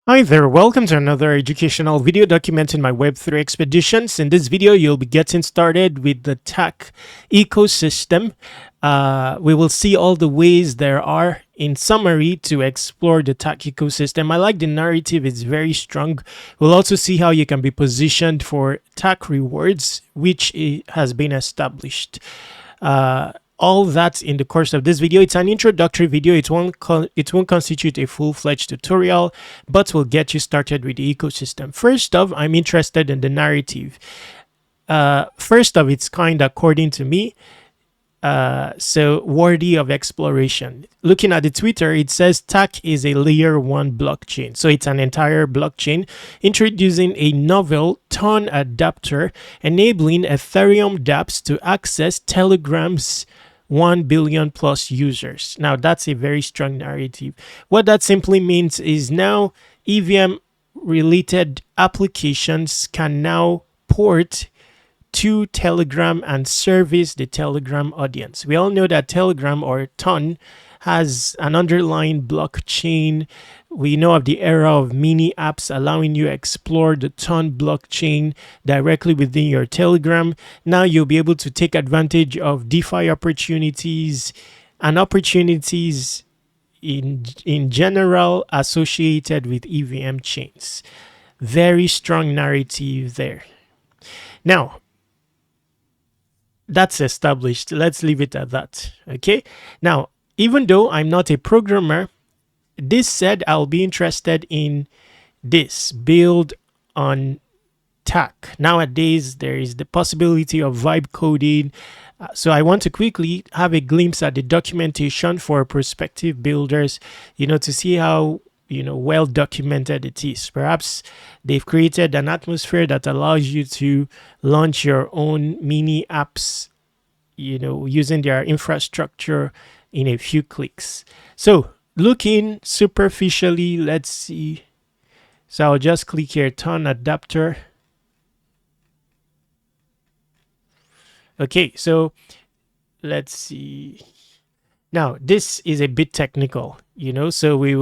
Hi there, welcome to another educational video documenting my Web3 expeditions. In this video, you'll be getting started with the tech ecosystem. We will see all the ways there are, in summary, to explore the tech ecosystem. I like the narrative, it's very strong. We'll also see how you can be positioned for tech rewards, which has been established. All that in the course of this video. It's an introductory video. It won't constitute a full-fledged tutorial, but will get you started with the ecosystem. First off, I'm interested in the narrative. First of its kind, according to me, so worthy of exploration. Looking at the Twitter, it says TAC is a layer 1 blockchain. So it's an entire blockchain introducing a novel TON adapter enabling Ethereum dApps to access Telegram's 1 billion plus users. Now, that's a very strong narrative. What that simply means is now EVM related applications can now port to Telegram and service the Telegram audience. We all know that Telegram, or Ton, has an underlying blockchain. We know of the era of mini apps allowing you to explore the Ton blockchain directly within your Telegram. Now you'll be able to take advantage of DeFi opportunities and opportunities in general associated with EVM chains. Very strong narrative there. Now, that's established. Let's leave it at that. Okay. Now, even though I'm not a programmer, this said, I'll be interested in this build on TAC. Nowadays, there is the possibility of vibe coding. So I want to quickly have a glimpse at the documentation for prospective builders, to see how well documented it is. Perhaps they've created an atmosphere that allows you to launch your own mini apps, using their infrastructure in a few clicks. So looking superficially, let's see. So I'll just click here, Ton adapter. Okay, so let's see. Now this is a bit technical, so we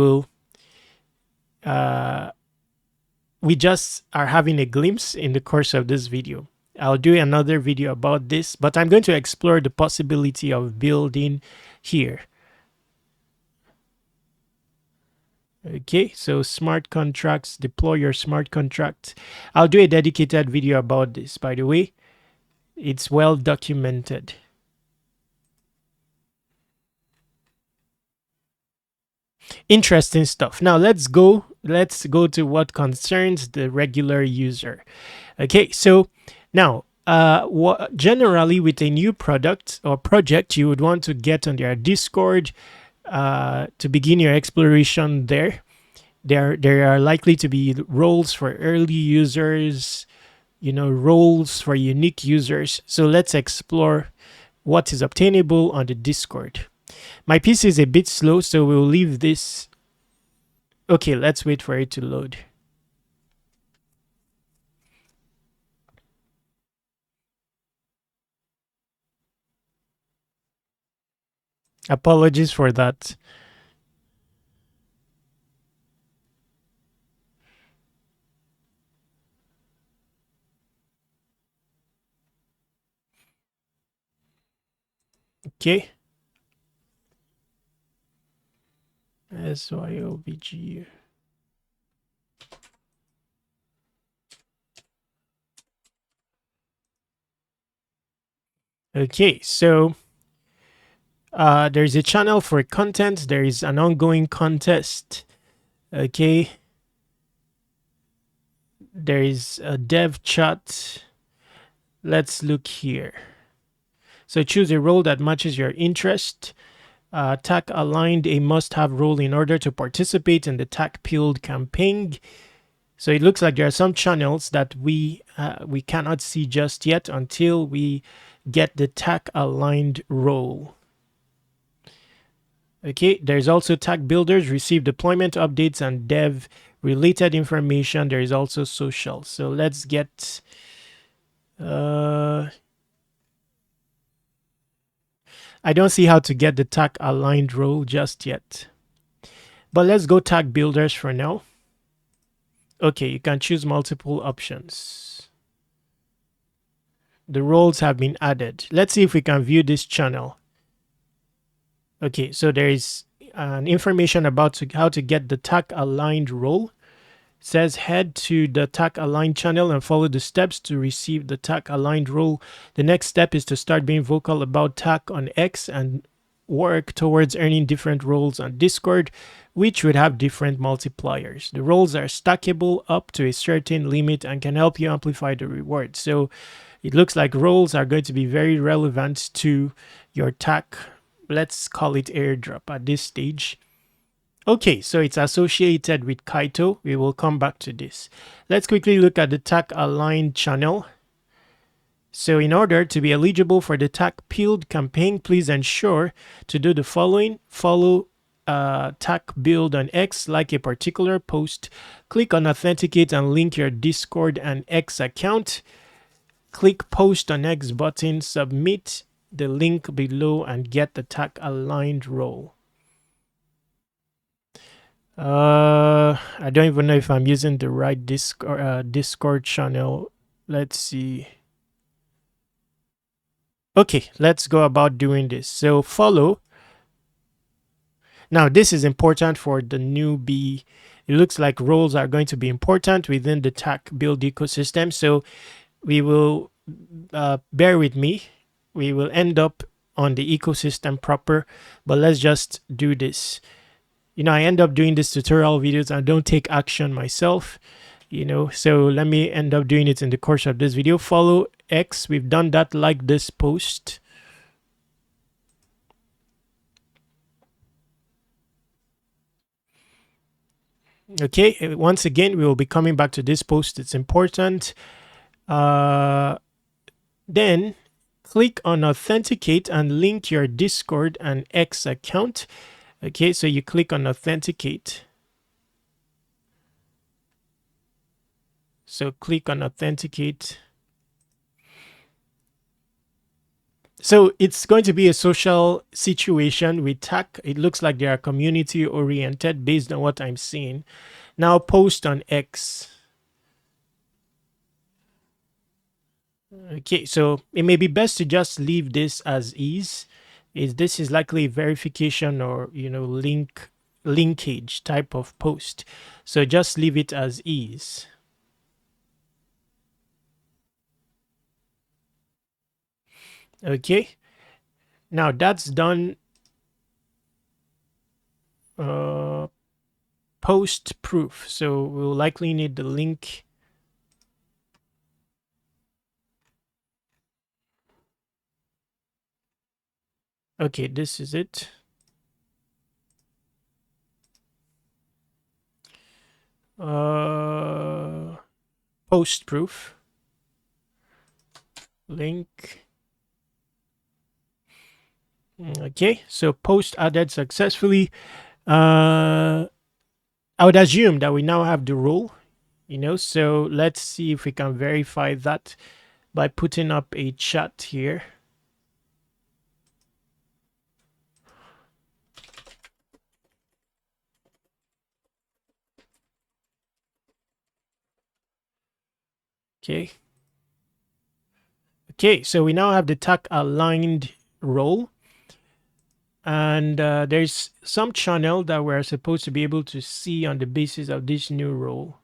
just are having a glimpse in the course of this video. I'll do another video about this, but I'm going to explore the possibility of building here. Okay, so smart contracts, deploy your smart contract. I'll do a dedicated video about this, by the way. It's well documented. Interesting stuff. Now let's go to what concerns the regular user. Okay, so now generally with a new product or project, you would want to get on their Discord to begin your exploration there. There are likely to be roles for early users, roles for unique users. So let's explore what is obtainable on the Discord. My PC is a bit slow, so we'll leave this. Okay, let's wait for it to load. Apologies for that. Okay. SYOBG. Okay, so there's a channel for content. There is an ongoing contest. Okay. There is a dev chat. Let's look here. So choose a role that matches your interest. TAC aligned a must-have role in order to participate in the TAC Build campaign. So it looks like there are some channels that we cannot see just yet until we get the TAC aligned role. Okay, there's also TAC builders, receive deployment updates and dev related information. There is also social. So let's get I don't see how to get the TAC aligned role just yet. But let's go TAC builders for now. Okay, you can choose multiple options. The roles have been added. Let's see if we can view this channel. Okay, so there is an information about how to get the tag aligned role. It says head to the tag aligned channel and follow the steps to receive the tag aligned role. The next step is to start being vocal about tag on X and work towards earning different roles on Discord, which would have different multipliers. The roles are stackable up to a certain limit and can help you amplify the reward. So it looks like roles are going to be very relevant to your tag. Let's call it airdrop at this stage. Okay, so it's associated with Kaito. We will come back to this. Let's quickly look at the tag aligned channel. So in order to be eligible for the tag build campaign, please ensure to do the following. Follow tag build on X, like a particular post. Click on authenticate and link your Discord and X account. Click post on X button, submit the link below and get the tag aligned role. I don't even know if I'm using the right Discord channel. Let's see. Okay, let's go about doing this. So follow. Now this is important for the newbie. It looks like roles are going to be important within the tag build ecosystem. So we will bear with me. We will end up on the ecosystem proper, but let's just do this. You know, I end up doing these tutorial videos and don't take action myself, you know, so let me end up doing it in the course of this video. Follow X. We've done that. Like this post. Okay, once again, we will be coming back to this post. It's important. Then click on authenticate and link your Discord and X account. Okay, so you click on authenticate. So click on authenticate. So it's going to be a social situation with tag. It looks like they are community oriented based on what I'm seeing. Now post on X. Okay, so it may be best to just leave this as is. This is likely verification or, you know, linkage type of post. So just leave it as is. Okay, now that's done. Post proof. So we'll likely need the link. Okay, this is it. Post proof. Link. Okay, so post added successfully. I would assume that we now have the role, you know, so let's see if we can verify that by putting up a chat here. Okay. Okay, so we now have the tag aligned role. And there's some channel that we're supposed to be able to see on the basis of this new role.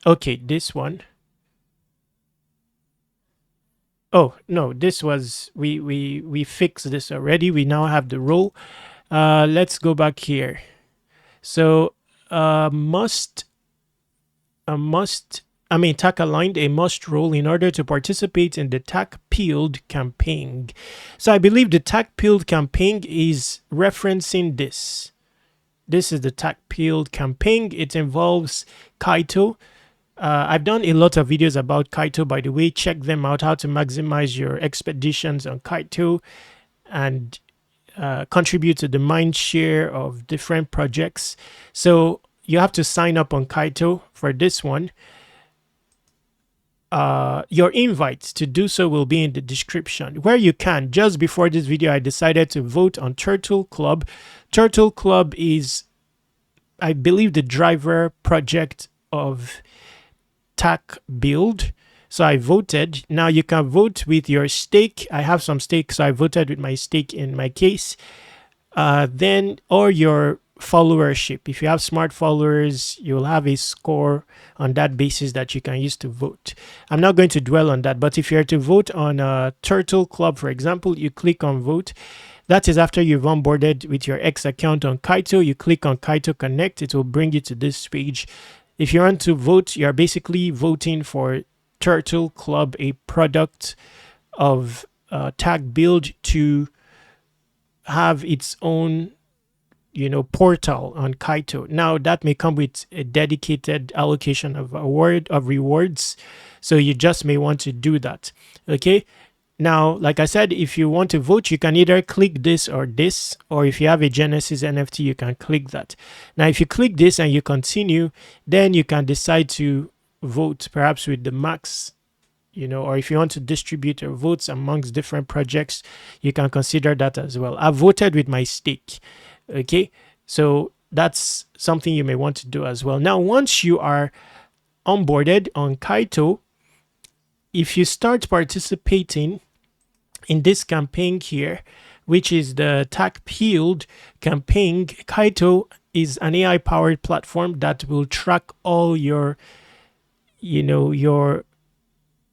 Okay, this one. Oh no, this was we fixed this already. We now have the role. Let's go back here. So tag aligned, a must role in order to participate in the tag build campaign. So I believe the tag build campaign is referencing this. This is the tag build campaign. It involves Kaito. I've done a lot of videos about Kaito, by the way. Check them out, how to maximize your expeditions on Kaito and contribute to the mind share of different projects. So you have to sign up on Kaito for this one. your invite to do so will be in the description. Where you can, just before this video, I decided to vote on Turtle Club. Turtle Club is, I believe, the driver project of TAC build. So I voted. Now you can vote with your stake. I have some stake, so I voted with my stake in my case. Then, or your followership. If you have smart followers, you'll have a score on that basis that you can use to vote. I'm not going to dwell on that, but if you're to vote on Turtle Club, for example, you click on vote. That is after you've onboarded with your X account on Kaito. You click on Kaito Connect. It will bring you to this page. If you want to vote, you're basically voting for Turtle Club, a product of TAC build, to have its own, portal on Kaito. Now that may come with a dedicated allocation of rewards, so you just may want to do that. Okay. Now, like I said, if you want to vote, you can either click this, or if you have a Genesis NFT, you can click that. Now, if you click this and you continue, then you can decide to vote perhaps with the max, or if you want to distribute your votes amongst different projects, you can consider that as well. I voted with my stake. Okay, so that's something you may want to do as well. Now, once you are onboarded on Kaito, if you start participating in this campaign here, which is the TAC build campaign, Kaito is an AI powered platform that will track all your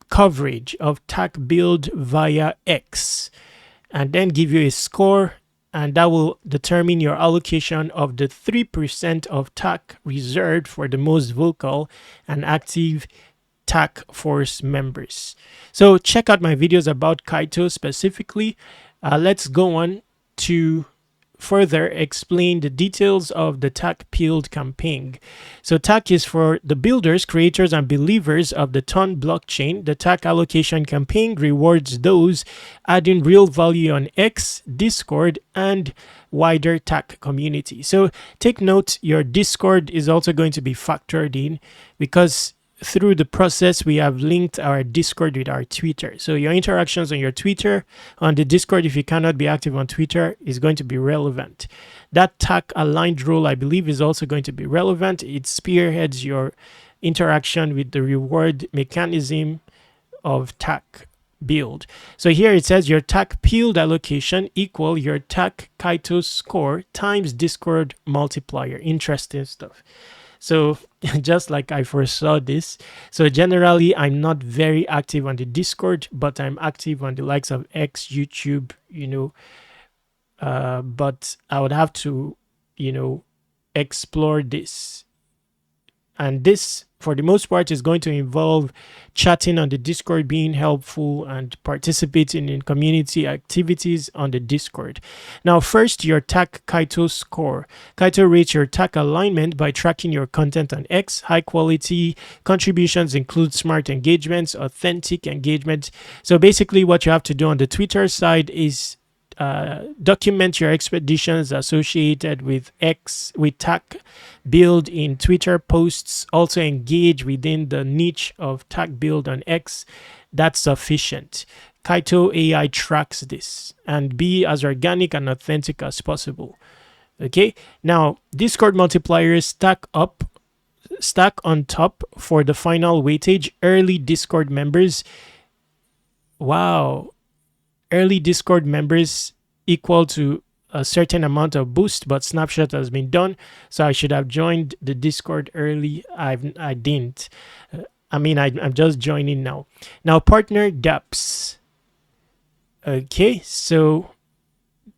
coverage of TAC build via X, and then give you a score, and that will determine your allocation of the 3% of TAC reserved for the most vocal and active TAC Force members. So check out my videos about Kaito specifically. Let's go on to further explain the details of the TAC build campaign. So TAC is for the builders, creators, and believers of the Ton blockchain. The TAC allocation campaign rewards those adding real value on X, Discord, and wider TAC community. So take note, your Discord is also going to be factored in, because through the process, we have linked our Discord with our Twitter. So your interactions on your Twitter, on the Discord, if you cannot be active on Twitter, is going to be relevant. That TAC aligned role, I believe, is also going to be relevant. It spearheads your interaction with the reward mechanism of TAC build. So here it says your TAC build allocation equal your TAC Kaito score times Discord multiplier. Interesting stuff. So just like I foresaw this, so generally I'm not very active on the Discord, but I'm active on the likes of X, YouTube, but I would have to, explore this. And this, for the most part, is going to involve chatting on the Discord, being helpful, and participating in community activities on the Discord. Now, first, your TAC Kaito score. Kaito rates your TAC alignment by tracking your content on X. High quality contributions include smart engagements, authentic engagement. So basically, what you have to do on the Twitter side is document your expeditions associated with TAC build in Twitter posts. Also engage within the niche of TAC build on X. That's sufficient. Kaito AI tracks this, and be as organic and authentic as possible. Okay, now Discord multipliers stack on top for the final weightage. Early Discord members, wow, early Discord members equal to a certain amount of boost, but snapshot has been done, so I should have joined the Discord early. I didn't. I'm just joining now. Now, partner dApps. Okay, so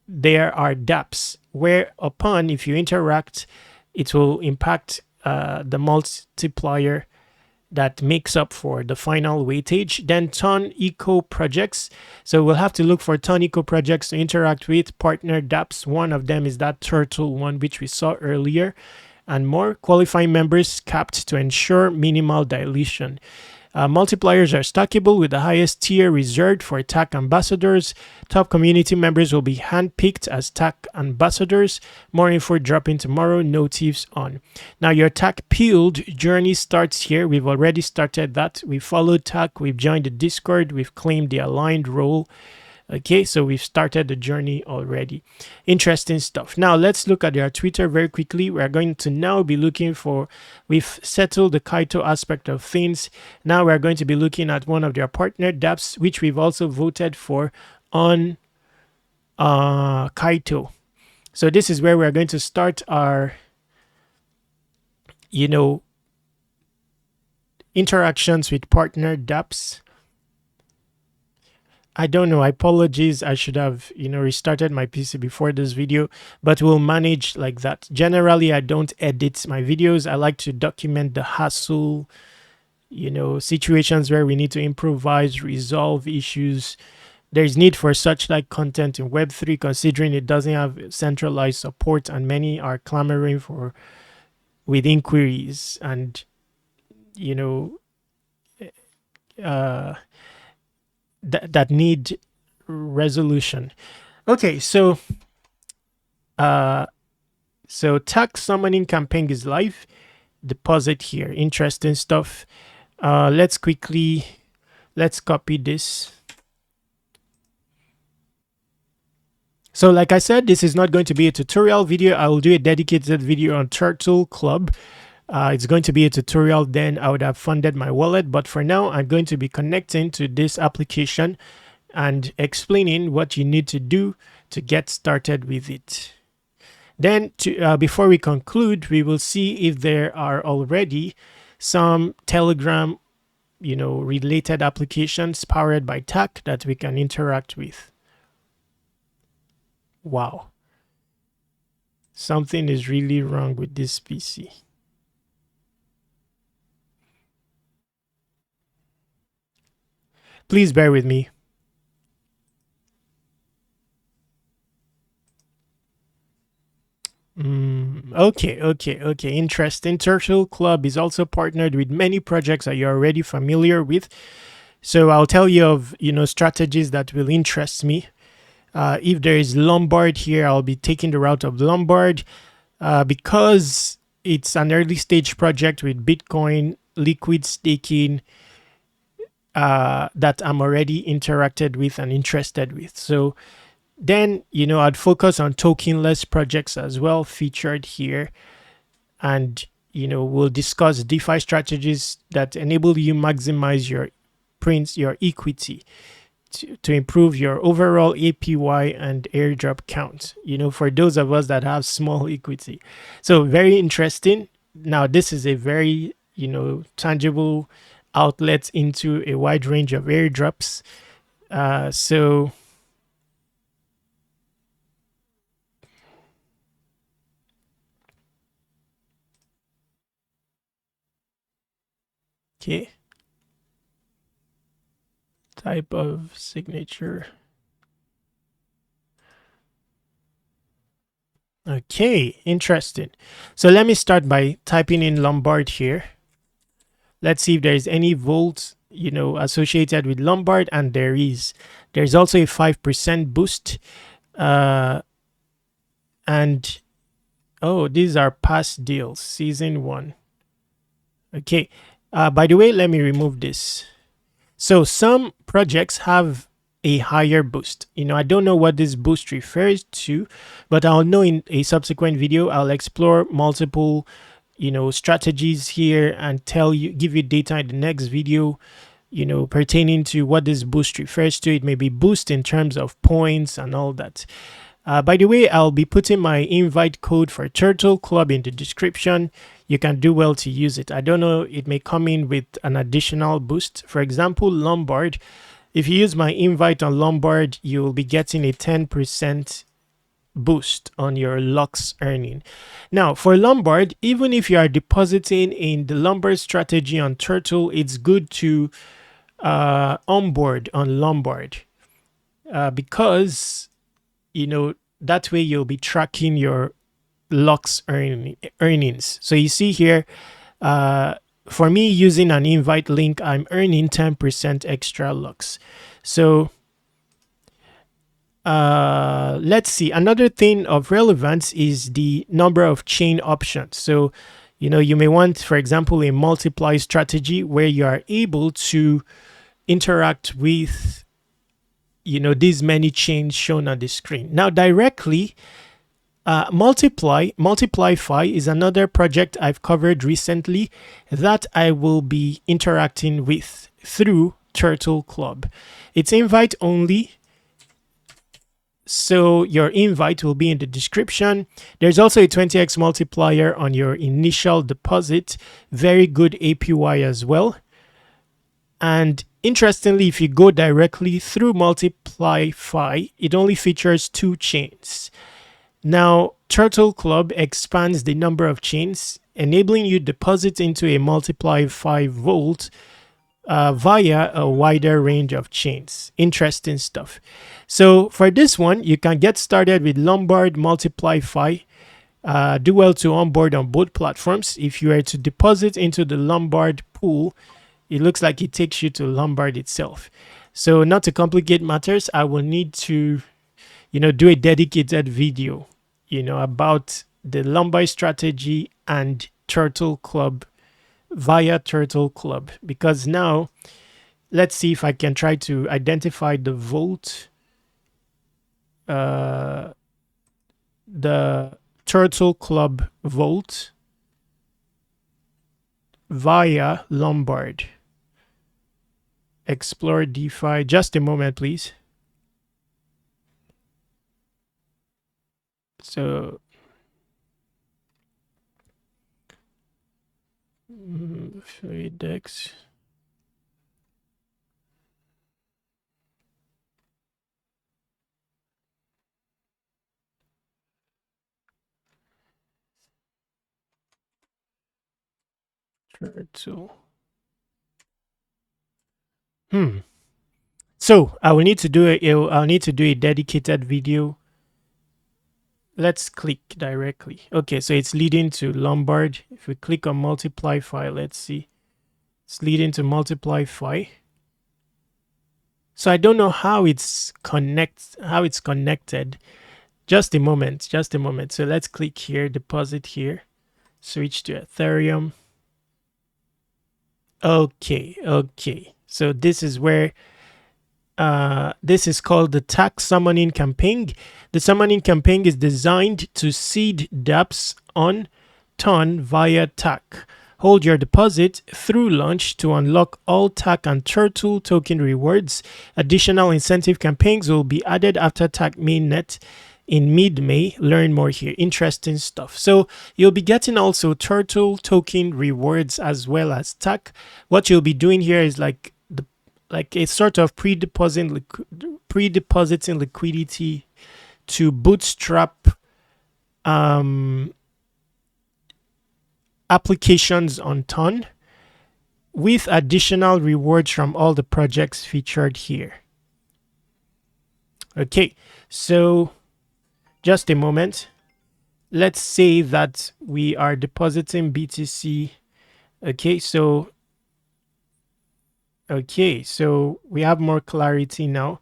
there are dApps whereupon if you interact, it will impact the multiplier that makes up for the final weightage. Then Ton Eco projects. So we'll have to look for Ton Eco projects to interact with. Partner dApps. One of them is that Turtle one, which we saw earlier, and more. Qualifying members capped to ensure minimal dilution. Multipliers are stackable with the highest tier reserved for TAC ambassadors. Top community members will be handpicked as TAC ambassadors. More info dropping tomorrow. Notifs on. Now your TAC peeled journey starts here. We've already started that. We followed TAC. We've joined the Discord. We've claimed the aligned role. Okay, so we've started the journey already. Interesting stuff. Now let's look at our Twitter very quickly. We're going to now be looking for, we've settled the Kaito aspect of things. Now we're going to be looking at one of their partner dApps, which we've also voted for on Kaito. So this is where we're going to start our, interactions with partner dApps. I don't know. Apologies. I should have, restarted my PC before this video, but we'll manage like that. Generally, I don't edit my videos. I like to document the hassle, situations where we need to improvise, resolve issues. There's need for such like content in Web3, considering it doesn't have centralized support and many are clamoring for with inquiries and, that need resolution. Okay, so tax summoning campaign is live. Deposit here. Interesting stuff. Let's copy this. So like I said, this is not going to be a tutorial video. I will do a dedicated video on Turtle Club. It's going to be a tutorial, then I would have funded my wallet. But for now, I'm going to be connecting to this application and explaining what you need to do to get started with it. Then before we conclude, we will see if there are already some Telegram, related applications powered by TAC that we can interact with. Wow. Something is really wrong with this PC. Please bear with me. Okay. Interesting. Turtle Club is also partnered with many projects that you're already familiar with. So I'll tell you of, strategies that will interest me. If there is Lombard here, I'll be taking the route of Lombard because it's an early stage project with Bitcoin, liquid staking, that I'm already interacted with and interested with. So then, I'd focus on tokenless projects as well, featured here. And, we'll discuss DeFi strategies that enable you maximize your equity to improve your overall APY and airdrop count, for those of us that have small equity. So very interesting. Now, this is a very, tangible outlet into a wide range of airdrops. Okay. Type of signature. Okay, interesting. So let me start by typing in Lombard here. Let's see if there's any volts, associated with Lombard, and there is. There's also a 5% boost. And oh, these are past deals, season 1. Okay. By the way, let me remove this. So some projects have a higher boost. I don't know what this boost refers to, but I'll know in a subsequent video. I'll explore multiple strategies here and give you data in the next video, pertaining to what this boost refers to. It may be boost in terms of points and all that. By the way, I'll be putting my invite code for Turtle Club in the description. You can do well to use it. I don't know, it may come in with an additional boost. For example, Lombard. If you use my invite on Lombard, you'll be getting a 10% boost on your Lux earning. Now, for Lombard, even if you are depositing in the Lombard strategy on Turtle, it's good to onboard on Lombard because that way you'll be tracking your Lux earnings. So you see here, for me, using an invite link, I'm earning 10% extra lux. So let's see. Another thing of relevance is the number of chain options. So, you may want, for example, a multiply strategy where you are able to interact with, these many chains shown on the screen. Now, directly, Multiplyify is another project I've covered recently that I will be interacting with through Turtle Club. It's invite only, so your invite will be in the description. There's also a 20x multiplier on your initial deposit. Very good APY as well. And interestingly, if you go directly through Multiplyify, it only features 2 chains. Now, Turtle Club expands the number of chains, enabling you to deposit into a Multiplyify vault via a wider range of chains. Interesting stuff. So for this one, you can get started with Lombard Multiplyify. Do well to onboard on both platforms. If you are to deposit into the Lombard pool, it looks like it takes you to Lombard itself. So not to complicate matters, I will need to do a dedicated video, about the Lombard strategy and Turtle Club via Turtle Club. Because now, let's see if I can try to identify the vault, the Turtle Club vault via Lombard. Explore DeFi. Just a moment, please. So Dex. Turtle. So I will need to do I'll need to do a dedicated video. Let's click directly. Okay, so it's leading to Lombard. If we click on Multiplyify, let's see. It's leading to Multiplyify. So I don't know how it's connected. Just a moment. So let's click here, deposit here, switch to Ethereum. Okay. So this is where this is called the TAC summoning campaign. The summoning campaign is designed to seed dApps on Ton via TAC. Hold your deposit through launch to unlock all TAC and Turtle token rewards. Additional incentive campaigns will be added after TAC mainnet in mid-May. Learn more here. Interesting stuff. So you'll be getting also Turtle token rewards as well as TAC. What you'll be doing here is like a sort of pre-depositing liquidity to bootstrap applications on Ton with additional rewards from all the projects featured here. Okay, so just a moment. Let's say that we are depositing BTC. Okay, so we have more clarity now.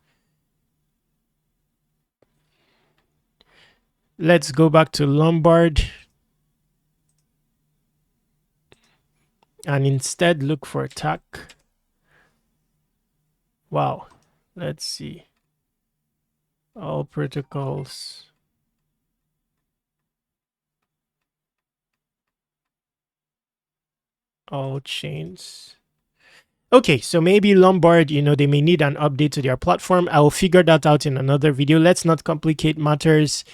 Let's go back to Lombard and instead look for TAC. Wow, let's see. All protocols. All chains. Okay, so maybe Lombard, they may need an update to their platform. I will figure that out in another video. Let's not complicate matters.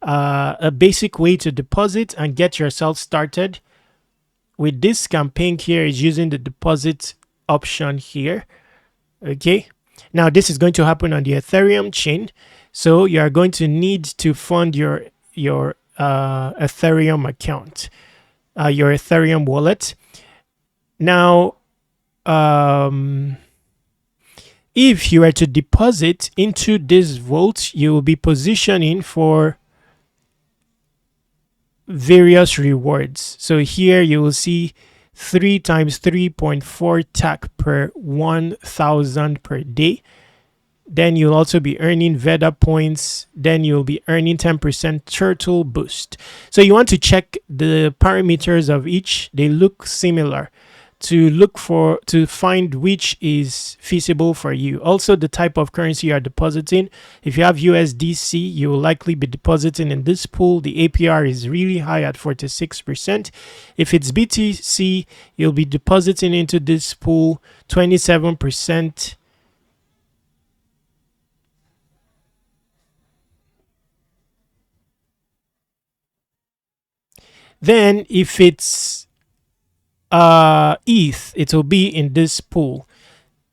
A basic way to deposit and get yourself started with this campaign here is using the deposit option here. Okay, now this is going to happen on the Ethereum chain. So you are going to need to fund your Ethereum account, your Ethereum wallet. Now, if you were to deposit into this vault, you will be positioning for various rewards. So here you will see 3 times 3.4 TAC per 1,000 per day. Then you'll also be earning Veda points. Then you'll be earning 10% turtle boost. So you want to check the parameters of each. They look similar to find which is feasible for you. Also, the type of currency you are depositing. If you have USDC, you will likely be depositing in this pool. The APR is really high at 46%. If it's BTC, you'll be depositing into this pool 27%. Then if it's ETH, it will be in this pool.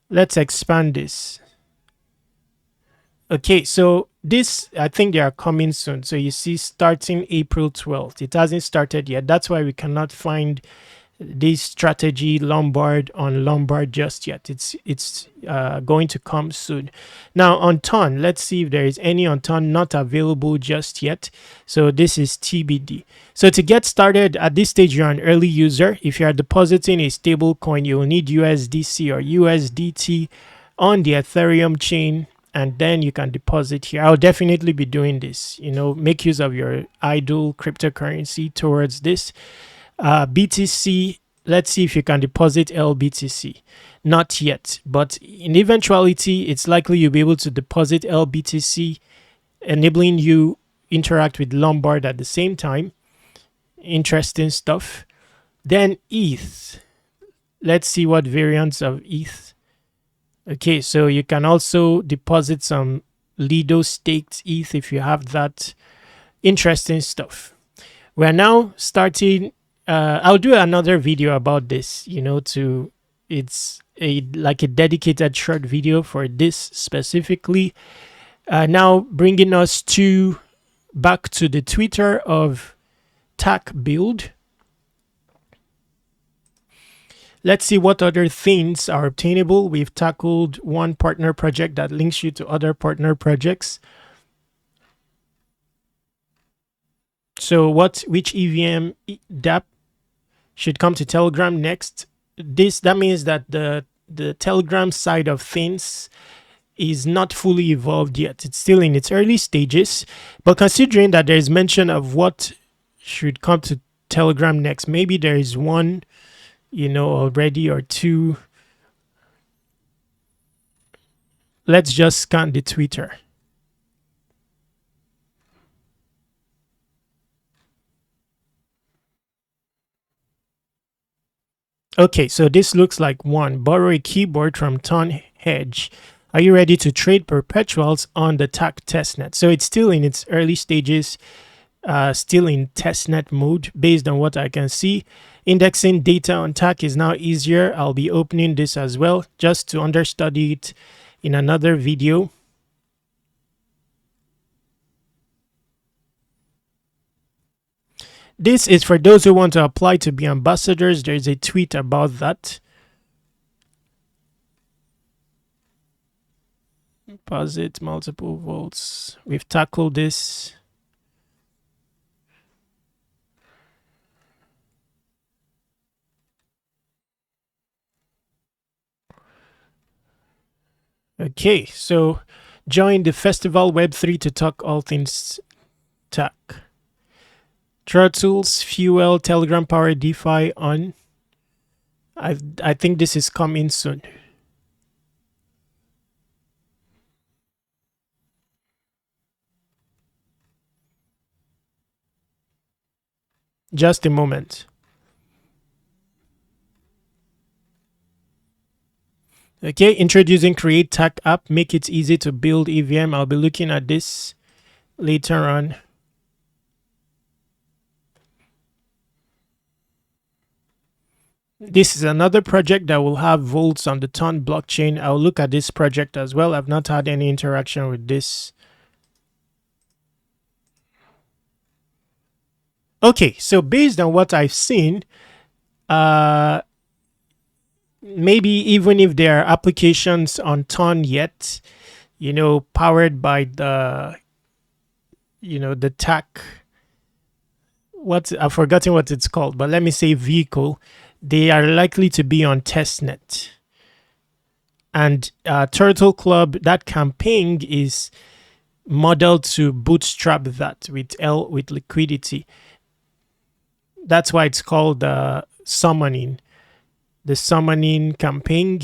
Let's expand this. Okay, so this, I think they are coming soon. So you see starting April 12th. It hasn't started yet. That's why we cannot find this strategy Lombard on Lombard just yet. It's going to come soon. Now on Ton, let's see if there is any on Ton not available just yet. So this is TBD. So to get started at this stage, you're an early user. If you are depositing a stable coin, you will need USDC or USDT on the Ethereum chain, and then you can deposit here. I'll definitely be doing this. Make use of your idle cryptocurrency towards this. BTC, let's see if you can deposit LBTC. Not yet, but in eventuality, it's likely you'll be able to deposit LBTC, enabling you interact with Lombard at the same time. Interesting stuff. Then ETH. Let's see what variants of ETH. Okay, so you can also deposit some Lido staked ETH if you have that. Interesting stuff. We're now starting. I'll do another video about this. It's like a dedicated short video for this specifically. Now bringing us back to the Twitter of TAC build. Let's see what other things are obtainable. We've tackled one partner project that links you to other partner projects. So which EVM DApp should come to Telegram next? That means that the Telegram side of things is not fully evolved yet. It's still in its early stages. But considering that there is mention of what should come to Telegram next, maybe there is one, already, or two. Let's just scan the Twitter. Okay, so this looks like one. Borrow a keyboard from Ton Hedge. Are you ready to trade perpetuals on the TAC testnet? So it's still in its early stages, still in testnet mode based on what I can see. Indexing data on TAC is now easier. I'll be opening this as well just to understudy it in another video. This is for those who want to apply to be ambassadors. There's a tweet about that. Deposit multiple votes. We've tackled this. Okay, so join the festival Web3 to talk all things TAC. Turtles, Fuel, Telegram Power DeFi on. I think this is coming soon. Just a moment. Okay, introducing Create TAC app. Make it easy to build EVM. I'll be looking at this later on. This is another project that will have volts on the Ton blockchain. I'll look at this project as well. I've not had any interaction with this. Okay, so based on what I've seen, maybe even if there are applications on Ton yet, powered by the TAC, I've forgotten what it's called, but let me say vehicle. They are likely to be on testnet. And Turtle Club, that campaign is modeled to bootstrap that with liquidity. That's why it's called summoning. The summoning campaign.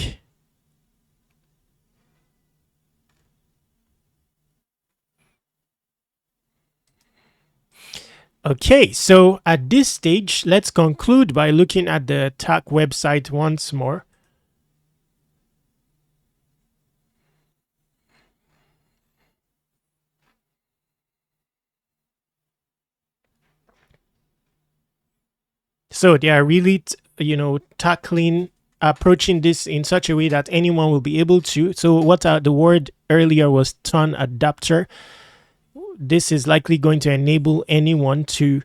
Okay, so at this stage, let's conclude by looking at the TAC website once more. So they are really, tackling, approaching this in such a way that anyone will be able to. So what the word earlier was turn adapter. This is likely going to enable anyone to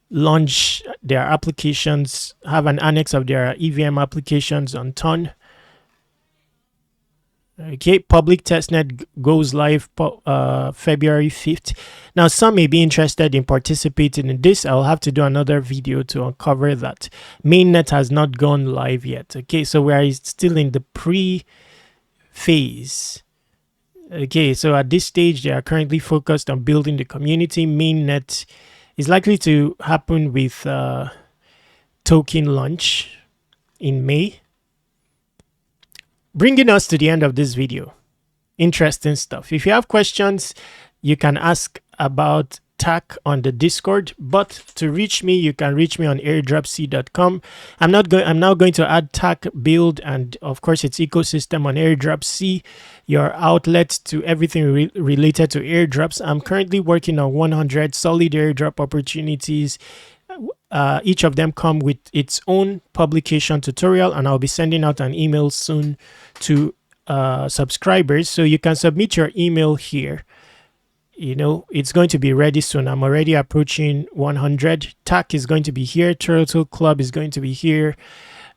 launch their applications, have an annex of their EVM applications on Ton. Okay, public testnet goes live February 5th. Now, some may be interested in participating in this. I'll have to do another video to uncover that. Mainnet has not gone live yet. Okay, so we are still in the pre-phase. Okay, so at this stage, they are currently focused on building the community. Mainnet is likely to happen with token launch in May. Bringing us to the end of this video. Interesting stuff. If you have questions, you can ask about TAC on the Discord, but to reach me, you can reach me on airdropc.com. I'm now going to add TAC build and of course its ecosystem on Airdrops, your outlet to everything related to airdrops. I'm currently working on 100 solid airdrop opportunities. Each of them come with its own publication tutorial, and I'll be sending out an email soon to subscribers, so you can submit your email here. It's going to be ready soon. I'm already approaching 100. TAC is going to be here. Turtle Club is going to be here.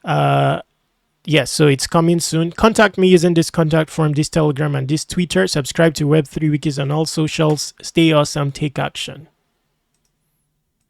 Yes, so it's coming soon. Contact me using this contact form, this Telegram, and this Twitter. Subscribe to Web3 Wikis on all socials. Stay awesome. Take action.